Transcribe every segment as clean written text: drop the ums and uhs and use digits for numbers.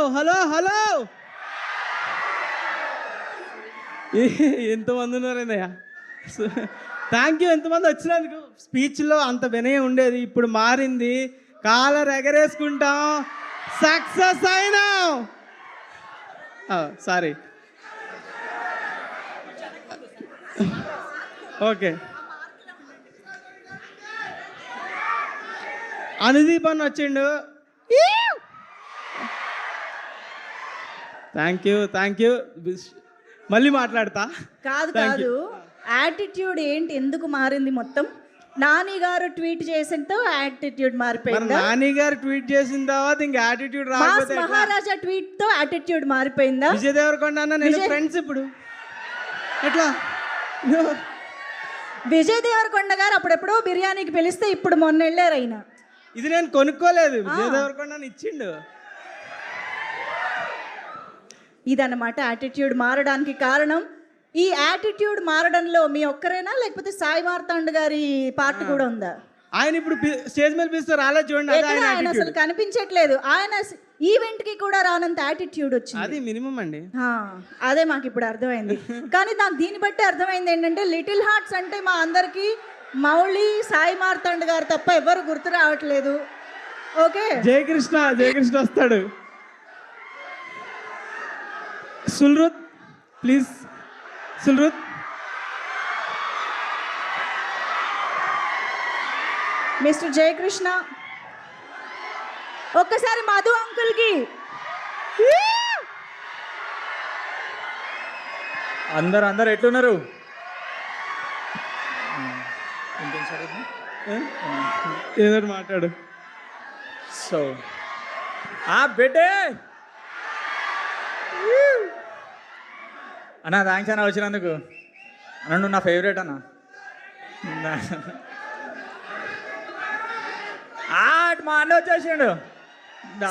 Hello hello ఎంతమంది ఉన్నారేందయ్యా. Thank you ఎంతమంది వచ్చినందుకు. స్పీచ్లో అంత వినయం ఉండేది, ఇప్పుడు మారింది. కాలర్ ఎగరేసుకుంటాం, సక్సెస్ అయినాం. Sorry, okay. అనుదీప్ అని వచ్చిండు. Thank you. మళ్ళీ మాట్లాడతా. కాదు యాటిట్యూడ్ ఏంటి, ఎందుకు మారింది మొత్తం? నాని గారు ట్వీట్ చేసినతో యాటిట్యూడ్ మారిపోయింది. నాని గారు ట్వీట్ చేసిన తర్వాత ఇంకా యాటిట్యూడ్ రాకపోతే మహారాజా ట్వీట్ తో యాటిట్యూడ్ మారిపోయిందా? విజయ్ దేవరకొండ అన్న నేను ఫ్రెండ్స్ ఇప్పుడు ఎట్లా? విజయ్ దేవరకొండ గారు అప్పుడెప్పుడో బిర్యానీకి పిలిస్తే ఇప్పుడు మొన్న వెళ్ళారు అయినా. ఇది నేను కొనుక్కోలేదు, విజయ్ దేవరకొండ ఇచ్చిండు. ఇదన్నమాట యాటిట్యూడ్ మారడానికి కారణం. ఈ యాటిట్యూడ్ మారడంలో మీ ఒక్కరేనా, లేకపోతే సాయి మార్తాండ్ గారి పార్ట్ కూడా ఉందా? ఆయన ఇప్పుడు స్టేజ్ మీద పిలుస్తారు, అలా చూడండి. ఆయన అసలు కనిపించట్లేదు. ఆయన ఈవెంట్ కి కూడా రానంత యాటిట్యూడ్ వచ్చింది. అది మినిమం అండి. అదే మాకు ఇప్పుడు అర్థమైంది. కానీ నాకు దీన్ని బట్టి అర్థమైంది ఏంటంటే, లిటిల్ హార్ట్స్ అంటే మా అందరికి మౌళి, సాయి మార్తాండ్ గారు తప్ప ఎవరు గుర్తు రావట్లేదు. ఓకే, జయకృష్ణ వస్తాడు. సుల్రుత్ ప్లీజ్, సుల్రుత్. మిస్టర్ జయకృష్ణ, ఒక్కసారి మధు అంకుల్ కి. అందరు ఎట్లున్నారు? ఏదో మాట్లాడు. సో బెటే అన్న, థ్యాంక్స్ అన్న వచ్చినందుకు. అన్న నువ్వు నా ఫేవరెట్ అన్న. మా అన్న వచ్చేసిండు.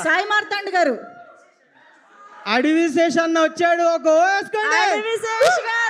సాయి మార్తాండ్ గారు, అడివి శేష్ అన్న వచ్చాడు. ఒక అడివి శేష్ గారు